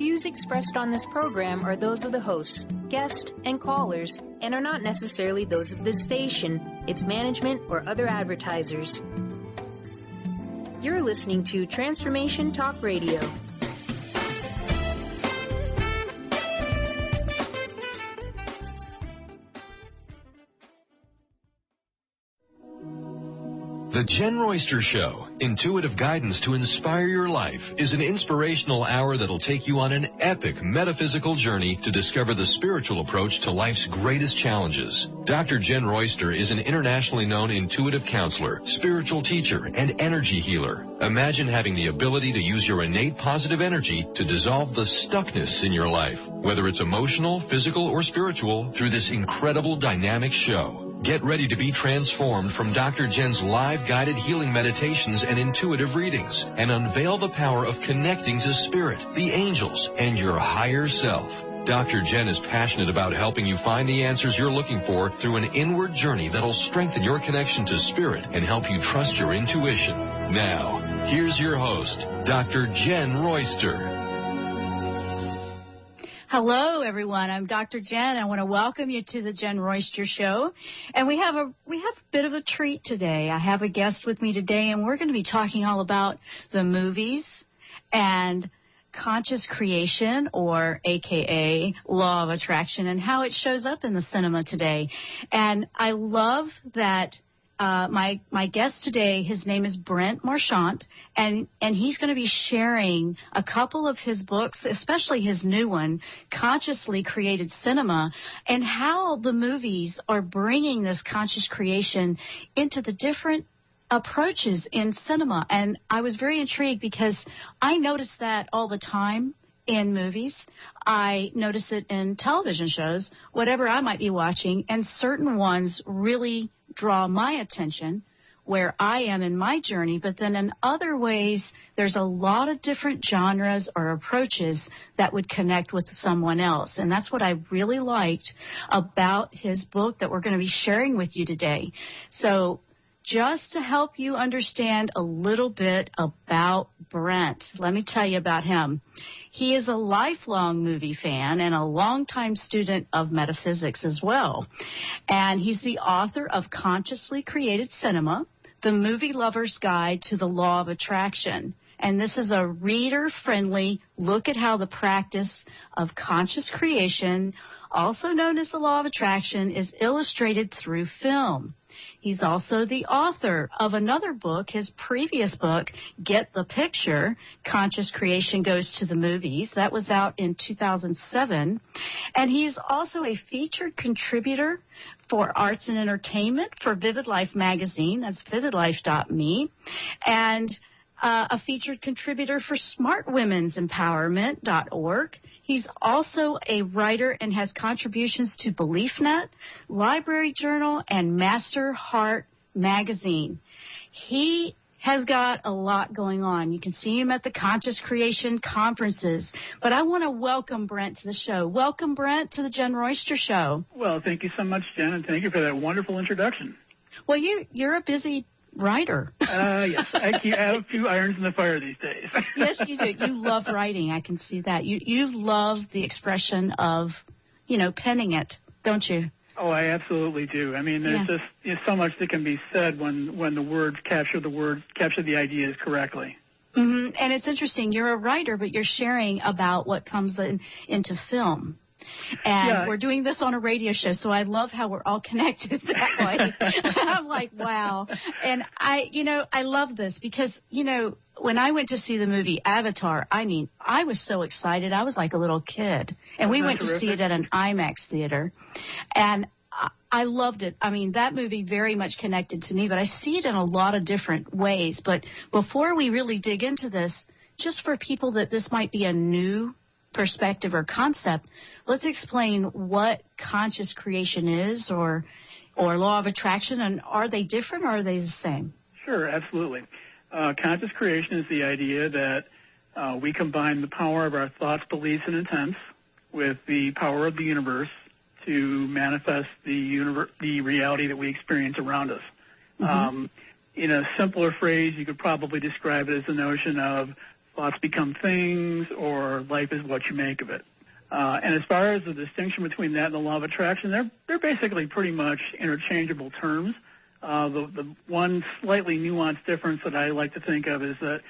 views expressed on this program are those of the hosts, guests, and callers, and are not necessarily those of this station, its management, or other advertisers. You're listening to Transformation Talk Radio. The Jenn Royster Show, intuitive guidance to inspire your life, is an inspirational hour that'll take you on an epic metaphysical journey to discover the spiritual approach to life's greatest challenges. Dr. Jenn Royster is an internationally known intuitive counselor, spiritual teacher, and energy healer. Imagine having the ability to use your innate positive energy to dissolve the stuckness in your life, whether it's emotional, physical, or spiritual, through this incredible dynamic show. Get ready to be transformed from Dr. Jenn's live guided healing meditations and intuitive readings, and unveil the power of connecting to spirit, the angels, and your higher self. Dr. Jenn is passionate about helping you find the answers you're looking for through an inward journey that'll strengthen your connection to spirit and help you trust your intuition. Now, here's your host, Dr. Jenn Royster. Hello, everyone. I'm Dr. Jenn. I want to welcome you to the Jenn Royster Show. And we have a bit of a treat today. I have a guest with me today, and we're going to be talking all about the movies and conscious creation, or AKA law of attraction, and how it shows up in the cinema today. And I love that my guest today, his name is Brent Marchant, and he's going to be sharing a couple of his books, especially his new one, Consciously Created Cinema, and how the movies are bringing this conscious creation into the different approaches in cinema. And I was very intrigued because I notice that all the time in movies. I notice it in television shows, whatever I might be watching, and certain ones really draw my attention where I am in my journey. But then in other ways, there's a lot of different genres or approaches that would connect with someone else. And that's what I really liked about his book that we're going to be sharing with you today. So just to help you understand a little bit about Brent, let me tell you about him. He is a lifelong movie fan and a longtime student of metaphysics as well. And he's the author of Consciously Created Cinema, The Movie Lover's Guide to the Law of Attraction. And this is a reader-friendly look at how the practice of conscious creation, also known as the law of attraction, is illustrated through film. He's also the author of another book, his previous book, Get the Picture, Conscious Creation Goes to the Movies. That was out in 2007. And he's also a featured contributor for arts and entertainment for Vivid Life magazine. That's vividlife.me. And a featured contributor for smartwomen'sempowerment.org. He's also a writer and has contributions to BeliefNet, Library Journal, and Master Heart magazine. He has got a lot going on. You can see him at the Conscious Creation conferences. But I want to welcome Brent to the show. Welcome, Brent, to the Jenn Royster Show. Well, thank you so much, Jen, and thank you for that wonderful introduction. Well, you're a busy writer. Yes, I have a few irons in the fire these days. Yes, you do. You love writing. I can see that. You love the expression of, penning it, don't you? Oh, I absolutely do. I mean, there's just so much that can be said when the words capture the ideas correctly. Mm-hmm. And it's interesting. You're a writer, but you're sharing about what comes into film. And we're doing this on a radio show, so I love how we're all connected that way. I'm like, wow. And I love this because, when I went to see the movie Avatar, I was so excited. I was like a little kid. And we went to see it at an IMAX theater. And I loved it. I mean, that movie very much connected to me, but I see it in a lot of different ways. But before we really dig into this, just for people that this might be a new perspective or concept, let's explain what conscious creation is or law of attraction, and are they different or are they the same? Sure, absolutely. Conscious creation is the idea that we combine the power of our thoughts, beliefs, and intents with the power of the universe to manifest the reality that we experience around us. Mm-hmm. In a simpler phrase, you could probably describe it as the notion of thoughts become things, or life is what you make of it. And as far as the distinction between that and the law of attraction, they're basically pretty much interchangeable terms. The one slightly nuanced difference that I like to think of is that,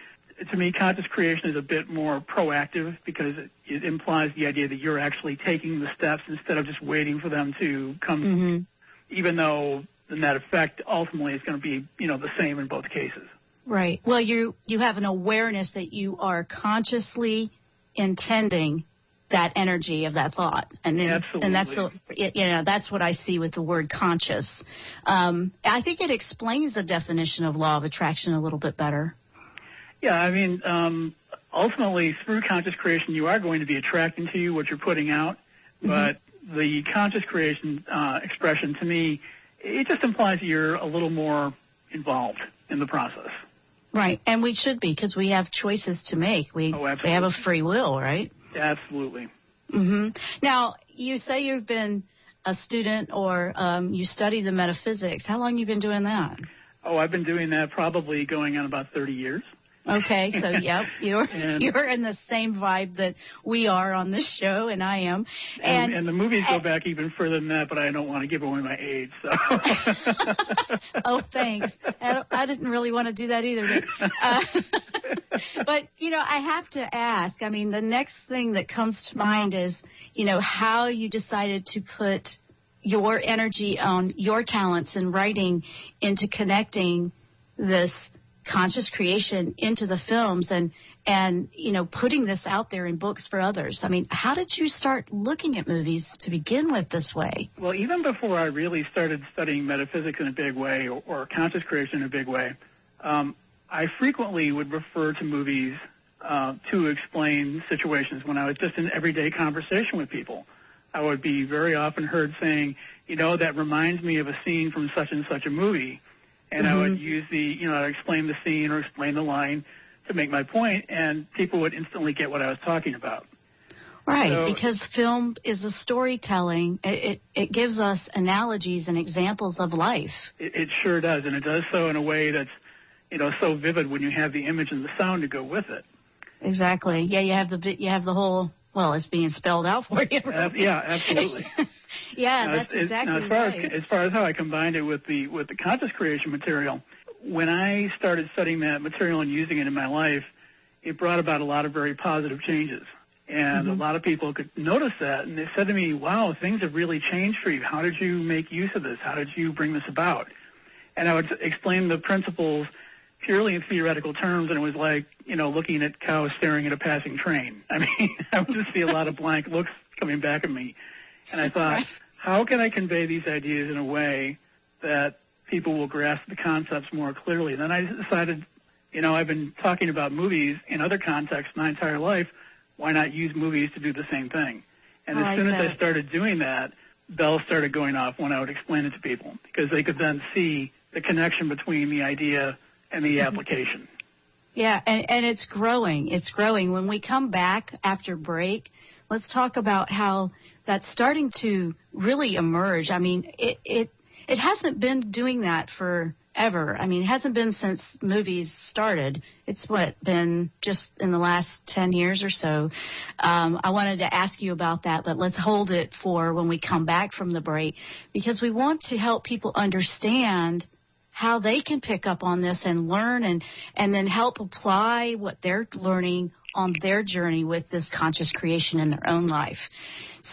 to me, conscious creation is a bit more proactive because it implies the idea that you're actually taking the steps instead of just waiting for them to come, even though the net effect ultimately is going to be, the same in both cases. Right. Well, you have an awareness that you are consciously intending that energy of that thought, and then, absolutely. And that's what I see with the word conscious. I think it explains the definition of law of attraction a little bit better. Yeah, I mean, ultimately, through conscious creation, you are going to be attracting to you what you're putting out, but the conscious creation expression, to me, it just implies that you're a little more involved in the process. Right, and we should be, because we have choices to make. We have a free will, right? Absolutely. Now, you say you've been a student or you study the metaphysics. How long have you been doing that? Oh, I've been doing that probably going on about 30 years. Okay, so yep, you're in the same vibe that we are on this show, and I am. And the movies go back even further than that, but I don't want to give away my age. So. Oh, thanks. I didn't really want to do that either. But I have to ask. I mean, the next thing that comes to mind is, how you decided to put your energy on your talents in writing into connecting this conscious creation into the films and putting this out there in books for others. I mean, how did you start looking at movies to begin with this way? Well, even before I really started studying metaphysics in a big way or conscious creation in a big way, I frequently would refer to movies to explain situations when I was just in everyday conversation with people. I would be very often heard saying, that reminds me of a scene from such and such a movie. And I would use I'd explain the scene or explain the line to make my point, and people would instantly get what I was talking about. Right, so, because film is a storytelling. It gives us analogies and examples of life. It sure does, and it does so in a way that's, so vivid when you have the image and the sound to go with it. Exactly. Yeah, you have the whole. Well, it's being spelled out for you. Right? Yeah, absolutely. That's exactly right. As far as how I combined it with the conscious creation material, when I started studying that material and using it in my life, it brought about a lot of very positive changes. And a lot of people could notice that, and they said to me, wow, things have really changed for you. How did you make use of this? How did you bring this about? And I would explain the principles purely in theoretical terms, and it was like, looking at cows staring at a passing train. I mean, I would just see a lot of blank looks coming back at me. And I thought, how can I convey these ideas in a way that people will grasp the concepts more clearly? And then I decided, I've been talking about movies in other contexts my entire life. Why not use movies to do the same thing? And as soon as I started doing that, bells started going off when I would explain it to people, because they could then see the connection between the idea and the application. Yeah, and it's growing. It's growing. When we come back after break, let's talk about how that's starting to really emerge. I mean, it hasn't been doing that forever. I mean, it hasn't been since movies started. It's been just in the last 10 years or so. I wanted to ask you about that, but let's hold it for when we come back from the break, because we want to help people understand how they can pick up on this and learn and then help apply what they're learning on their journey with this conscious creation in their own life.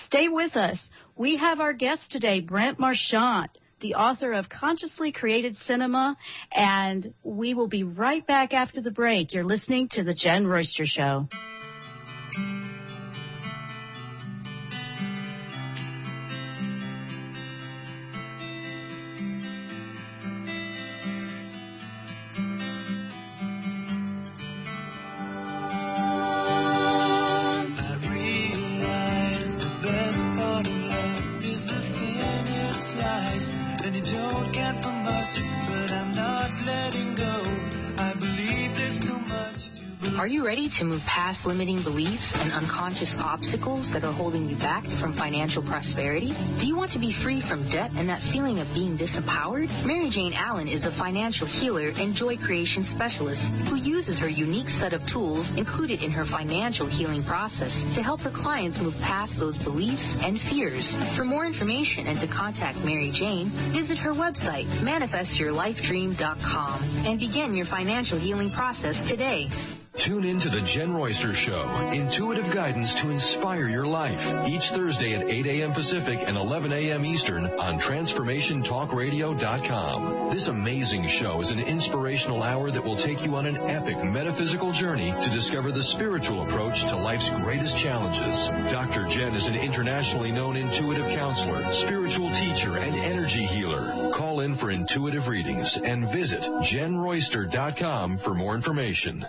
Stay with us. We have our guest today, Brent Marchant, the author of Consciously Created Cinema, and we will be right back after the break. You're listening to The Jenn Royster Show. Are you ready to move past limiting beliefs and unconscious obstacles that are holding you back from financial prosperity? Do you want to be free from debt and that feeling of being disempowered? Mary Jane Allen is a financial healer and joy creation specialist who uses her unique set of tools included in her financial healing process to help her clients move past those beliefs and fears. For more information and to contact Mary Jane, visit her website, manifestyourlifedream.com, and begin your financial healing process today. Tune in to the Jenn Royster Show, intuitive guidance to inspire your life, each Thursday at 8 a.m. Pacific and 11 a.m. Eastern on TransformationTalkRadio.com. This amazing show is an inspirational hour that will take you on an epic metaphysical journey to discover the spiritual approach to life's greatest challenges. Dr. Jenn is an internationally known intuitive counselor, spiritual teacher, and energy healer. Call in for intuitive readings and visit JennRoyster.com for more information.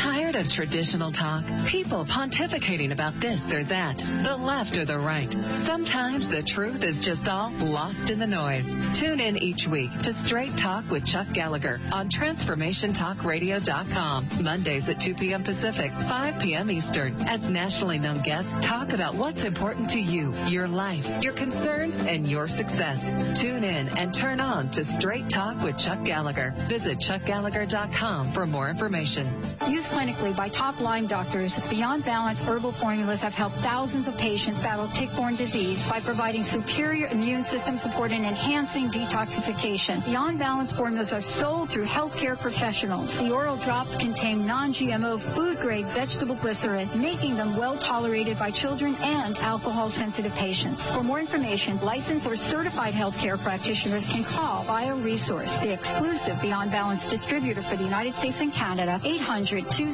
Tired of traditional talk? People pontificating about this or that, the left or the right. Sometimes the truth is just all lost in the noise. Tune in each week to Straight Talk with Chuck Gallagher on TransformationTalkRadio.com, Mondays at 2 p.m. Pacific, 5 p.m. Eastern, as nationally known guests talk about what's important to you, your life, your concerns, and your success. Tune in and turn on to Straight Talk with Chuck Gallagher. Visit ChuckGallagher.com for more information. Used clinically by top-line doctors, Beyond Balance herbal formulas have helped thousands of patients battle tick-borne disease by providing superior immune system support and enhancing detoxification. Beyond Balance formulas are sold through healthcare professionals. The oral drops contain non-GMO food-grade vegetable glycerin, making them well-tolerated by children and alcohol-sensitive patients. For more information, licensed or certified healthcare practitioners can call BioResource, the exclusive Beyond Balance distributor for the United States and Canada, 800-203-3775.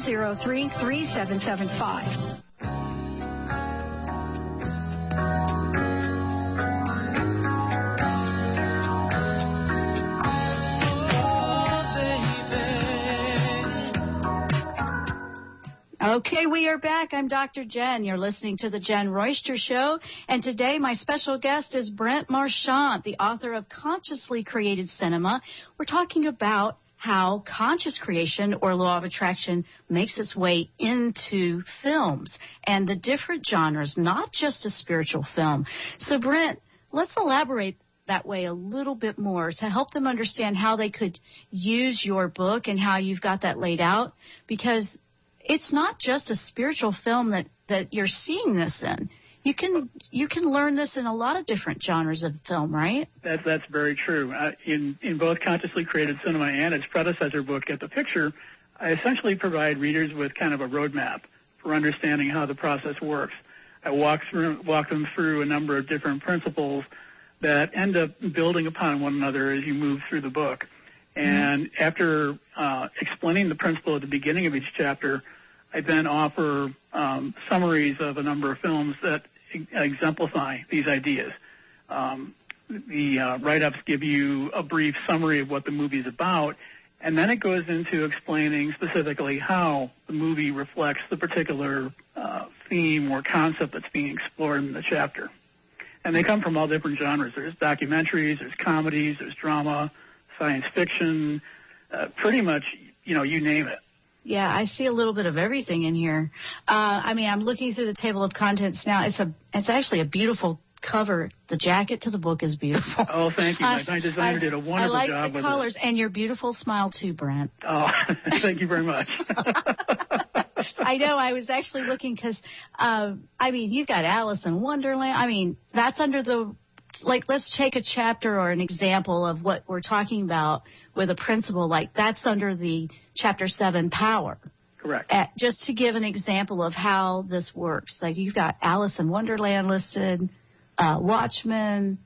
Okay, we are back. I'm Dr. Jenn. You're listening to the Jenn Royster Show. And today my special guest is Brent Marchant, the author of Consciously Created Cinema. We're talking about how conscious creation or law of attraction makes its way into films and the different genres, not just a spiritual film. So, Brent, let's elaborate that way a little bit more to help them understand how they could use your book and how you've got that laid out, because it's not just a spiritual film that you're seeing this in. You can learn this in a lot of different genres of film, right? That's very true. In both Consciously Created Cinema and its predecessor book, Get the Picture, I essentially provide readers with kind of a roadmap for understanding how the process works. I walk them through a number of different principles that end up building upon one another as you move through the book. And after explaining the principle at the beginning of each chapter, I then offer summaries of a number of films that exemplify these ideas. The write-ups give you a brief summary of what the movie is about, and then it goes into explaining specifically how the movie reflects the particular theme or concept that's being explored in the chapter. And they come from all different genres. There's documentaries, there's comedies, there's drama, science fiction, pretty much, you name it. Yeah, I see a little bit of everything in here. I'm looking through the table of contents now. It's actually a beautiful cover. The jacket to the book is beautiful. Oh, thank you. My designer did a wonderful job with it. I like the colors and your beautiful smile too, Brent. Oh, thank you very much. I know. I was actually looking because, you've got Alice in Wonderland. That's under the... let's take a chapter or an example of what we're talking about with a principle that's under the Chapter 7, Power. Correct. Just to give an example of how this works. You've got Alice in Wonderland listed, Watchmen.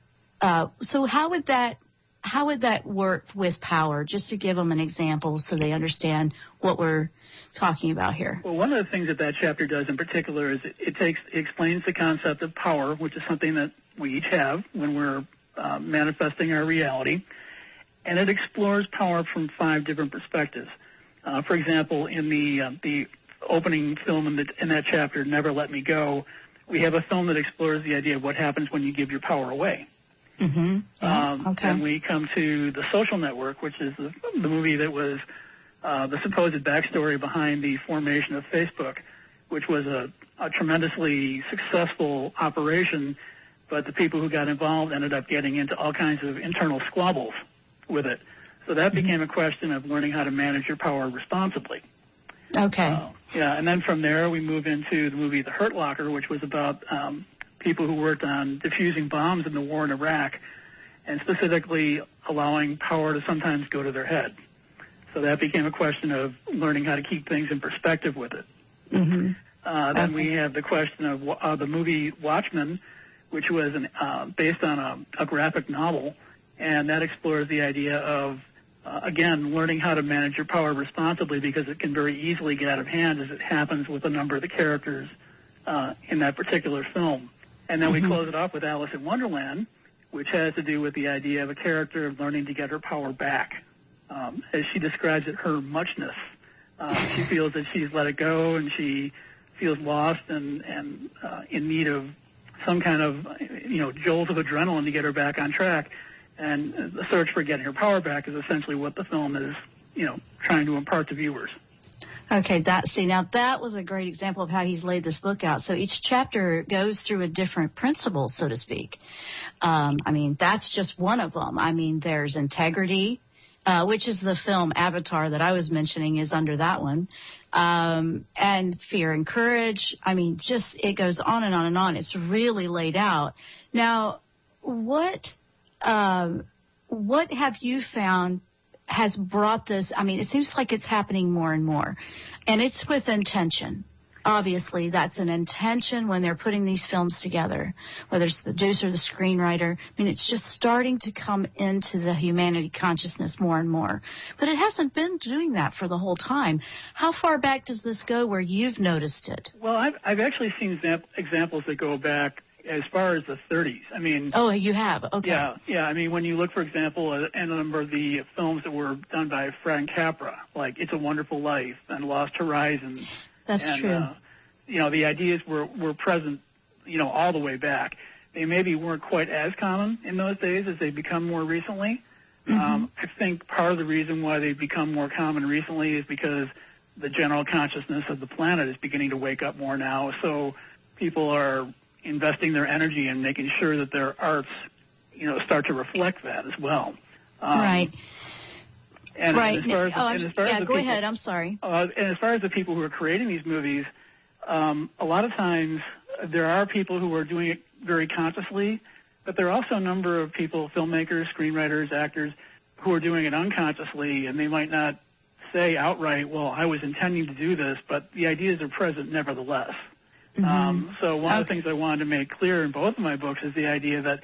So how would that work with Power? Just to give them an example so they understand what we're talking about here. Well, one of the things that chapter does in particular is it explains the concept of power, which is something that we each have when we're manifesting our reality, and it explores power from 5 different perspectives. For example, in the opening film in that chapter, Never Let Me Go, we have a film that explores the idea of what happens when you give your power away. Mm-hmm. Yeah. Okay. And we come to The Social Network, which is the movie that was the supposed backstory behind the formation of Facebook, which was a tremendously successful operation, but the people who got involved ended up getting into all kinds of internal squabbles with it. So that became a question of learning how to manage your power responsibly. Okay. And then from there we move into the movie The Hurt Locker, which was about people who worked on defusing bombs in the war in Iraq, and specifically allowing power to sometimes go to their head. So that became a question of learning how to keep things in perspective with it. Mm-hmm. Then we have the question of the movie Watchmen, which was based on a graphic novel, and that explores the idea of, again, learning how to manage your power responsibly, because it can very easily get out of hand, as it happens with a number of the characters in that particular film. And then we close it off with Alice in Wonderland, which has to do with the idea of a character learning to get her power back. As she describes it, her muchness. She feels that she's let it go, and she feels lost and in need of some kind of, jolt of adrenaline to get her back on track. And the search for getting her power back is essentially what the film is, trying to impart to viewers. Okay, now that was a great example of how he's laid this book out. So each chapter goes through a different principle, so to speak. That's just one of them. There's integrity, which is the film Avatar that I was mentioning is under that one, and fear and courage. It goes on and on and on. It's really laid out. Now, what have you found has brought this? It seems like it's happening more and more, and it's with intention. Obviously, that's an intention when they're putting these films together, whether it's the producer, the screenwriter. It's just starting to come into the humanity consciousness more and more. But it hasn't been doing that for the whole time. How far back does this go where you've noticed it? Well, I've actually seen examples that go back as far as the 30s. Oh, you have? Okay. Yeah. When you look, for example, at a number of the films that were done by Frank Capra, like It's a Wonderful Life and Lost Horizons. That's true. The ideas were present, all the way back. They maybe weren't quite as common in those days as they've become more recently. I think part of the reason why they've become more common recently is because the general consciousness of the planet is beginning to wake up more now. So people are investing their energy in making sure that their arts, start to reflect that as well. Right. Right. Go ahead. I'm sorry. And as far as the people who are creating these movies, a lot of times there are people who are doing it very consciously, but there are also a number of people, filmmakers, screenwriters, actors, who are doing it unconsciously, and they might not say outright, well, I was intending to do this, but the ideas are present nevertheless. So one of the things I wanted to make clear in both of my books is the idea that,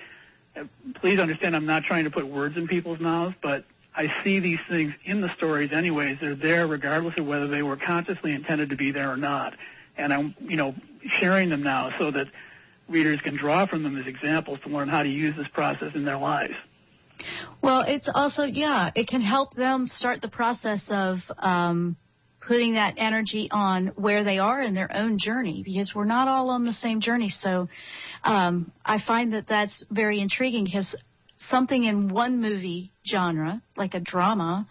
please understand, I'm not trying to put words in people's mouths, but I see these things in the stories anyways. They're there regardless of whether they were consciously intended to be there or not. And I'm, sharing them now so that readers can draw from them as examples to learn how to use this process in their lives. Well, it's also, it can help them start the process of putting that energy on where they are in their own journey, because we're not all on the same journey. So I find that that's very intriguing, because something in one movie genre, like a drama,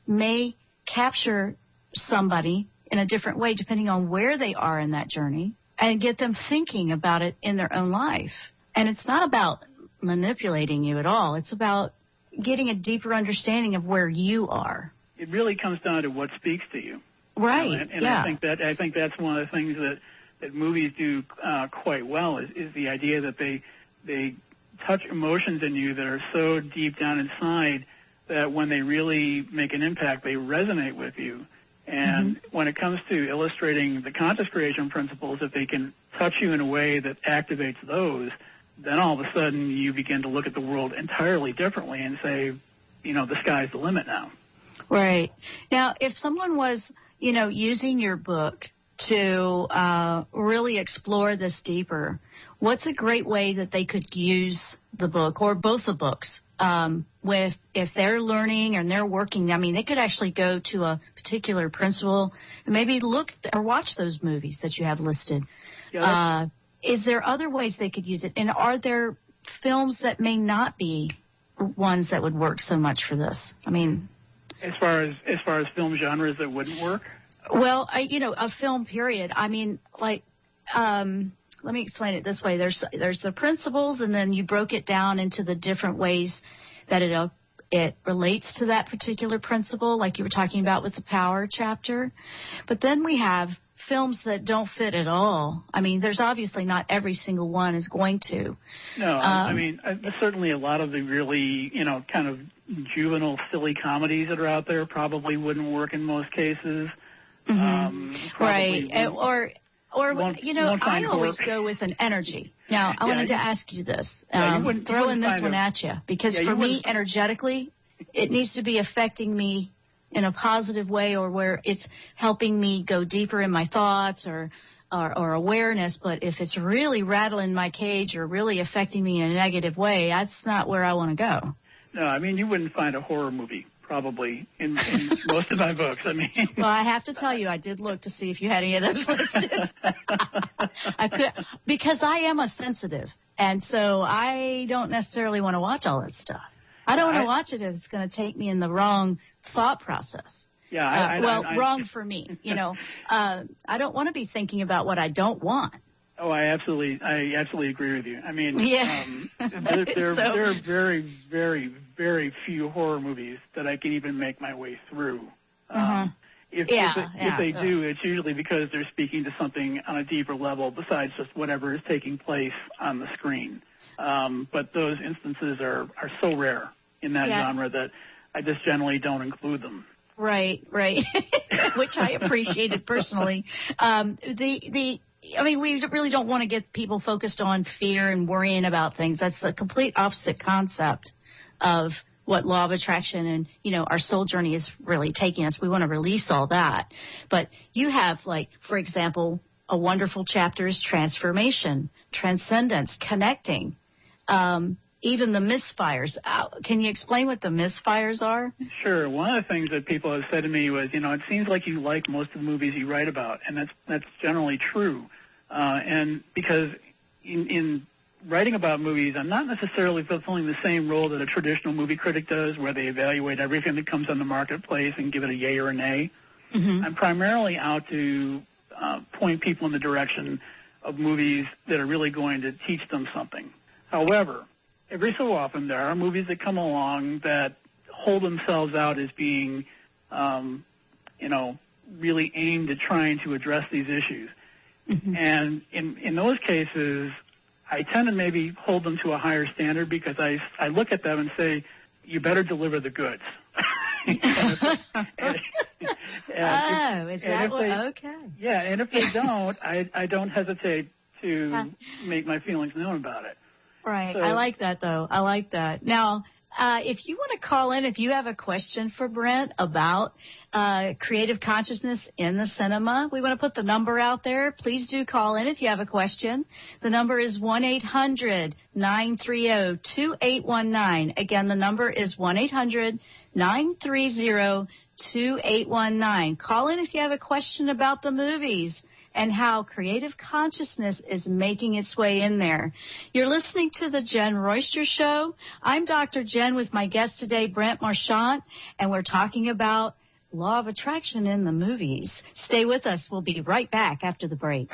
may capture somebody in a different way depending on where they are in that journey, and get them thinking about it in their own life. And it's not about manipulating you at all. It's about getting a deeper understanding of where you are. It really comes down to what speaks to you. Right. And I think that's one of the things that movies do quite well is the idea that they touch emotions in you that are so deep down inside that when they really make an impact, they resonate with you. And when it comes to illustrating the conscious creation principles, if they can touch you in a way that activates those, then all of a sudden you begin to look at the world entirely differently and say, the sky's the limit now. Right. Now, if someone was, using your book to really explore this deeper, what's a great way that they could use the book, or both the books, if they're learning and they're working? They could actually go to a particular principle and maybe look or watch those movies that you have listed. Yeah, is there other ways they could use it? And are there films that may not be ones that would work so much for this? As far as film genres that wouldn't work? Well, a film period. I mean, like, let me explain it this way. There's the principles, and then you broke it down into the different ways that it relates to that particular principle, like you were talking about with the power chapter. But then we have films that don't fit at all. I mean, there's obviously not every single one is going to. No, I mean, certainly a lot of the really, kind of juvenile, silly comedies that are out there probably wouldn't work in most cases. Right. I always go with an energy. Now, I wanted to ask you this, throwing this one at you, because for me, energetically, it needs to be affecting me in a positive way, or where it's helping me go deeper in my thoughts or awareness. But if it's really rattling my cage or really affecting me in a negative way, that's not where I want to go. No, I mean, you wouldn't find a horror movie probably in most of my books. I mean, well, I have to tell you, I did look to see if you had any of those listed. I could, because I am a sensitive, and so I don't necessarily want to watch all that stuff. I don't want to watch it if it's going to take me in the wrong thought process. Yeah, wrong for me. I don't want to be thinking about what I don't want. Oh, I absolutely agree with you. I mean, there are very, very, very few horror movies that I can even make my way through. If they do, it's usually because they're speaking to something on a deeper level besides just whatever is taking place on the screen. But those instances are so rare in that genre that I just generally don't include them. Right, which I appreciated personally. We really don't want to get people focused on fear and worrying about things. That's the complete opposite concept of what law of attraction and, our soul journey is really taking us. We want to release all that. But you have, like, for example, a wonderful chapter is transformation, transcendence, connecting, even the misfires. Can you explain what the misfires are? Sure. One of the things that people have said to me was, it seems like you like most of the movies you write about, and that's generally true. And because in writing about movies, I'm not necessarily fulfilling the same role that a traditional movie critic does, where they evaluate everything that comes on the marketplace and give it a yay or a nay. I'm primarily out to point people in the direction of movies that are really going to teach them something. However, every so often there are movies that come along that hold themselves out as being, really aimed at trying to address these issues. And in those cases, I tend to maybe hold them to a higher standard, because I look at them and say, you better deliver the goods. Okay. Yeah, and if they don't, I don't hesitate to make my feelings known about it. Right. So, I like that, though. I like that. Now, if you want to call in, if you have a question for Brent about creative consciousness in the cinema, we want to put the number out there. Please do call in if you have a question. The number is 1-800-930-2819. Again, the number is 1-800-930-2819. Call in if you have a question about the movies and how creative consciousness is making its way in there. You're listening to the Jenn Royster Show. I'm Dr. Jenn with my guest today, Brent Marchant, and we're talking about law of attraction in the movies. Stay with us. We'll be right back after the break.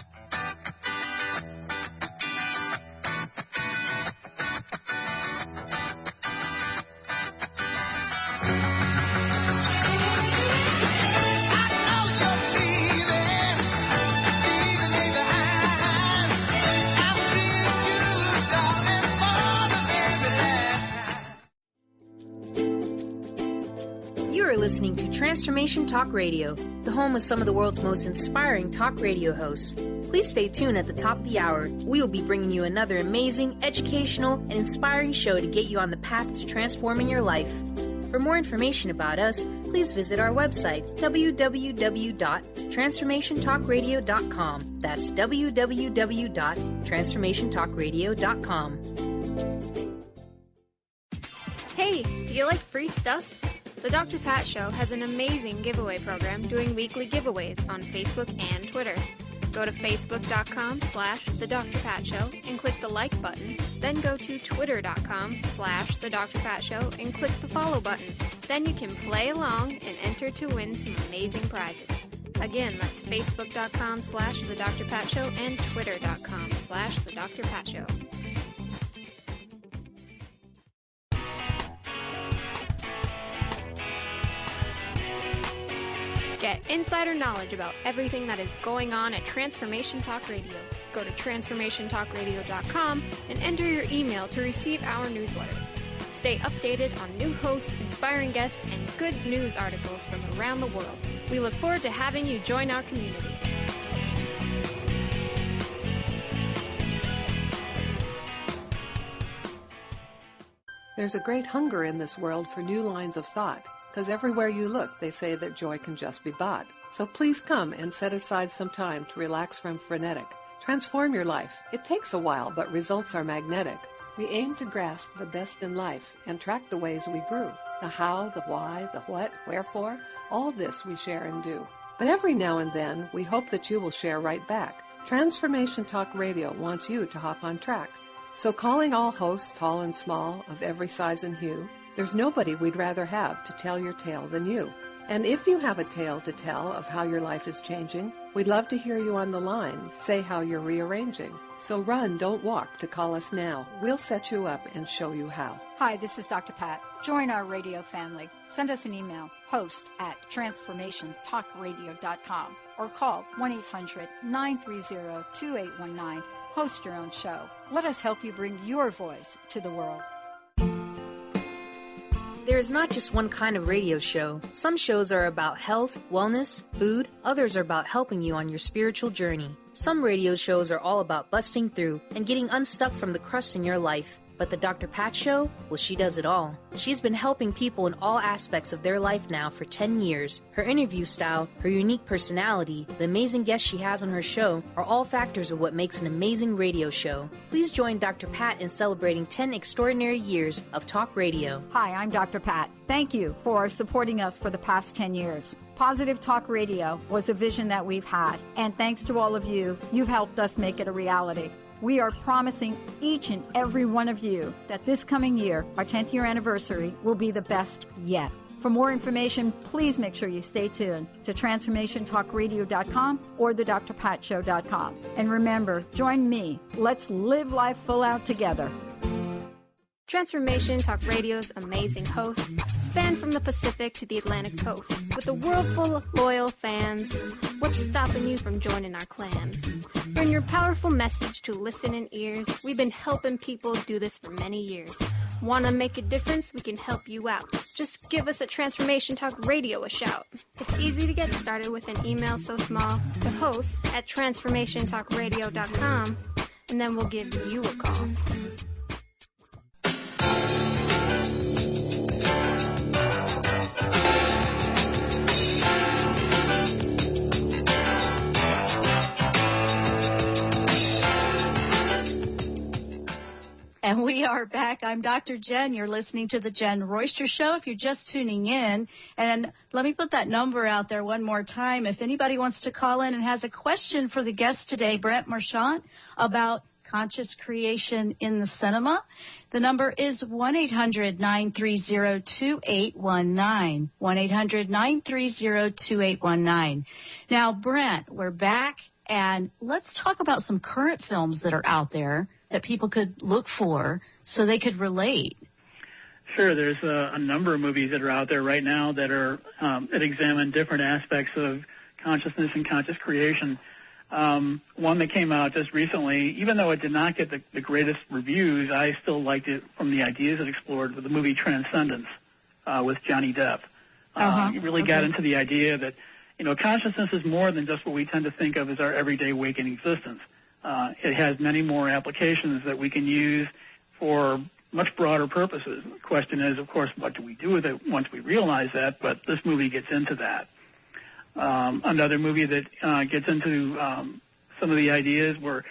Listening to Transformation Talk Radio, the home of some of the world's most inspiring talk radio hosts. Please stay tuned at the top of the hour. We will be bringing you another amazing, educational, and inspiring show to get you on the path to transforming your life. For more information about us, please visit our website, www.transformationtalkradio.com. That's www.transformationtalkradio.com. Hey, do you like free stuff? The Dr. Pat Show has an amazing giveaway program doing weekly giveaways on Facebook and Twitter. Go to facebook.com/The Dr. Pat Show and click the like button. Then go to twitter.com/The Dr. Pat Show and click the follow button. Then you can play along and enter to win some amazing prizes. Again, that's facebook.com/The Dr. Pat Show and twitter.com/The Dr. Pat Show. Get insider knowledge about everything that is going on at Transformation Talk Radio. Go to transformationtalkradio.com and enter your email to receive our newsletter. Stay updated on new hosts, inspiring guests, and good news articles from around the world. We look forward to having you join our community. There's a great hunger in this world for new lines of thought, because everywhere you look, they say that joy can just be bought. So please come and set aside some time to relax from frenetic. Transform your life. It takes a while, but results are magnetic. We aim to grasp the best in life and track the ways we grew. The how, the why, the what, wherefore, all this we share and do. But every now and then, we hope that you will share right back. Transformation Talk Radio wants you to hop on track. So calling all hosts, tall and small, of every size and hue, there's nobody we'd rather have to tell your tale than you. And if you have a tale to tell of how your life is changing, we'd love to hear you on the line say how you're rearranging. So run, don't walk to call us now. We'll set you up and show you how. Hi, this is Dr. Pat. Join our radio family. Send us an email, host@transformationtalkradio.com, or call 1-800-930-2819. Host your own show. Let us help you bring your voice to the world. There is not just one kind of radio show. Some shows are about health, wellness, food. Others are about helping you on your spiritual journey. Some radio shows are all about busting through and getting unstuck from the crust in your life. But the Dr. Pat Show, well, she does it all. She's been helping people in all aspects of their life now for 10 years. Her interview style, her unique personality, the amazing guests she has on her show are all factors of what makes an amazing radio show. Please join Dr. Pat in celebrating 10 extraordinary years of talk radio. Hi, I'm Dr. Pat. Thank you for supporting us for the past 10 years. Positive Talk Radio was a vision that we've had, and thanks to all of you, you've helped us make it a reality. We are promising each and every one of you that this coming year, our 10th year anniversary, will be the best yet. For more information, please make sure you stay tuned to transformationtalkradio.com or thedrpatshow.com. And remember, join me. Let's live life full out together. Transformation Talk Radio's amazing hosts span from the Pacific to the Atlantic coast. With a world full of loyal fans, what's stopping you from joining our clan? Bring your powerful message to listening ears. We've been helping people do this for many years. Want to make a difference? We can help you out. Just give us at Transformation Talk Radio a shout. It's easy to get started with an email so small to host@transformationtalkradio.com, and then we'll give you a call. And we are back. I'm Dr. Jenn. You're listening to the Jenn Royster Show if you're just tuning in. And let me put that number out there one more time. If anybody wants to call in and has a question for the guest today, Brent Marchant, about conscious creation in the cinema, the number is 1-800-930-2819. 1-800-930-2819. Now, Brent, we're back, and let's talk about some current films that are out there that people could look for so they could relate. Sure. There's a number of movies that are out there right now that are that examine different aspects of consciousness and conscious creation. One that came out just recently, even though it did not get the greatest reviews, I still liked it from the ideas it explored, with the movie Transcendence with Johnny Depp. It really got into the idea that, consciousness is more than just what we tend to think of as our everyday waking existence. It has many more applications that we can use for much broader purposes. The question is, of course, what do we do with it once we realize that? But this movie gets into that. Another movie that gets into some of the ideas were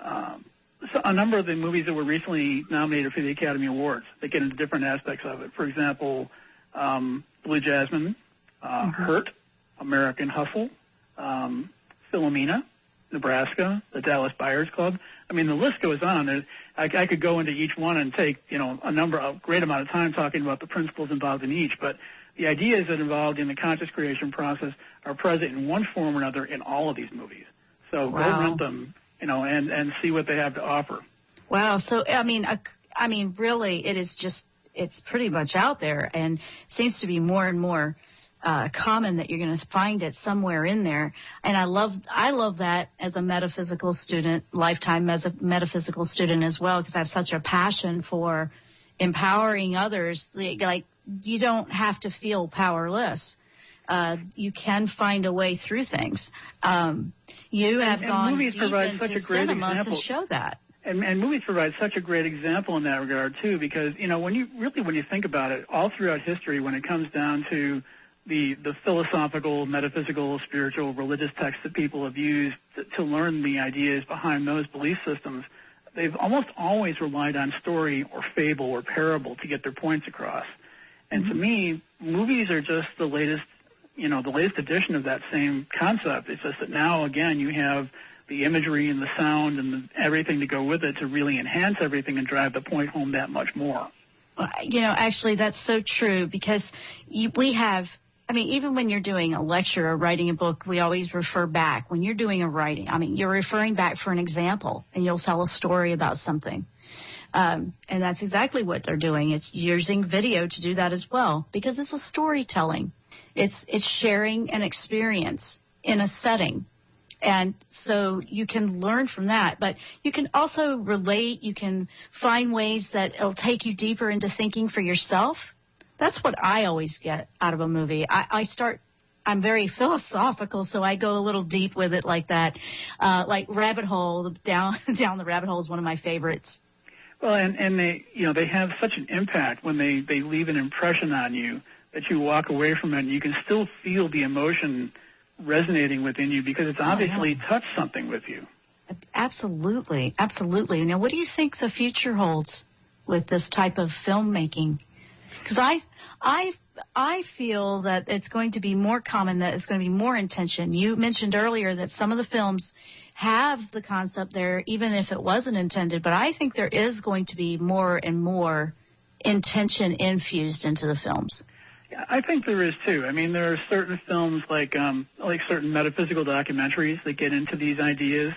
a number of the movies that were recently nominated for the Academy Awards. They get into different aspects of it. For example, Blue Jasmine, Hurt, American Hustle, Philomena, Nebraska, the Dallas Buyers Club. I mean, the list goes on. I could go into each one and take, a great amount of time talking about the principles involved in each, but the ideas that are involved in the conscious creation process are present in one form or another in all of these movies. So go rent them, and see what they have to offer. Wow. So, I mean, really, it's pretty much out there, and seems to be more and more common that you're going to find it somewhere in there. And I love that as a metaphysical student, lifetime as a metaphysical student as well, because I have such a passion for empowering others. Like, you don't have to feel powerless. You can find a way through things. You have gone deep into cinema to show that. And movies provide such a great example in that regard, too, because, when you think about it, all throughout history, when it comes down to the philosophical, metaphysical, spiritual, religious texts that people have used to learn the ideas behind those belief systems, they've almost always relied on story or fable or parable to get their points across. And to me, movies are just the latest edition of that same concept. It's just that now, again, you have the imagery and the sound and everything to go with it to really enhance everything and drive the point home that much more. Actually, that's so true, because even when you're doing a lecture or writing a book, we always refer back. When you're doing a writing, you're referring back for an example, and you'll tell a story about something. And that's exactly what they're doing. It's using video to do that as well, because it's a storytelling. It's sharing an experience in a setting. And so you can learn from that, but you can also relate. You can find ways that it'll take you deeper into thinking for yourself. That's what I always get out of a movie. I'm very philosophical, so I go a little deep with it like that. Like Rabbit Hole, down the Rabbit Hole is one of my favorites. Well, and they have such an impact when they leave an impression on you that you walk away from it and you can still feel the emotion resonating within you because it's obviously touched something with you. Absolutely, absolutely. Now, what do you think the future holds with this type of filmmaking? Because I feel that it's going to be more common, that it's going to be more intention. You mentioned earlier that some of the films have the concept there, even if it wasn't intended, but I think there is going to be more and more intention infused into the films. I think there is, too. I mean, there are certain films like certain metaphysical documentaries that get into these ideas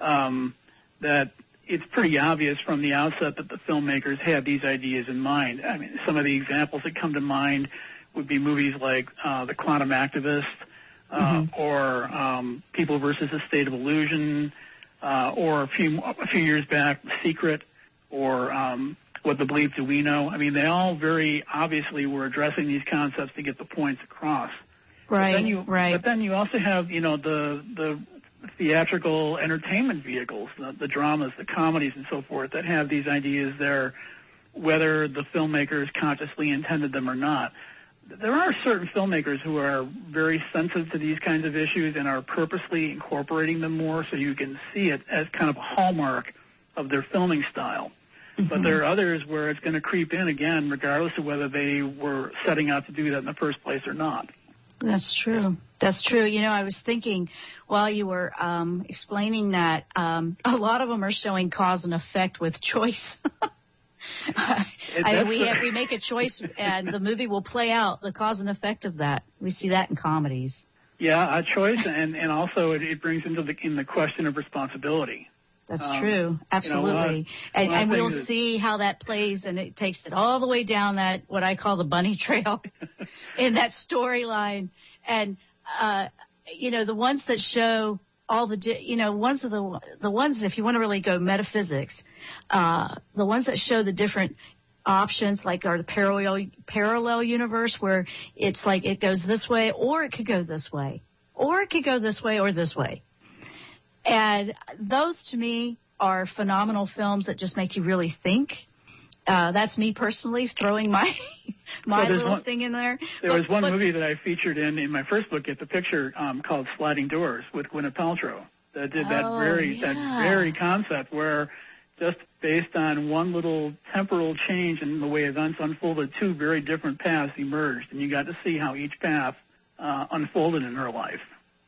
that it's pretty obvious from the outset that the filmmakers had these ideas in mind. I mean, some of the examples that come to mind would be movies like The Quantum Activist or People versus the State of Illusion or a few years back, The Secret or What the Bleep Do We Know? I mean, they all very obviously were addressing these concepts to get the points across. Right, But then you also have, the theatrical entertainment vehicles, the dramas, the comedies, and so forth that have these ideas there, whether the filmmakers consciously intended them or not. There are certain filmmakers who are very sensitive to these kinds of issues and are purposely incorporating them more so you can see it as kind of a hallmark of their filming style. But there are others where it's going to creep in again, regardless of whether they were setting out to do that in the first place or not. That's true. That's true. I was thinking while you were explaining that a lot of them are showing cause and effect with choice. We make a choice, and the movie will play out the cause and effect of that. We see that in comedies. Yeah, a choice, and also it brings into the question of responsibility. That's true. Absolutely. And we'll see how that plays, and it takes it all the way down that, what I call the bunny trail in that storyline. And, the ones that show all the, the ones, if you want to really go metaphysics, the ones that show the different options, like are the parallel universe, where it's like it goes this way, or it could go this way, or it could go this way or this way. And those, to me, are phenomenal films that just make you really think. That's me personally throwing my little thing in there. There was one movie that I featured in my first book, Get the Picture, called Sliding Doors with Gwyneth Paltrow, that did that very concept where just based on one little temporal change in the way events unfolded, two very different paths emerged, and you got to see how each path unfolded in her life.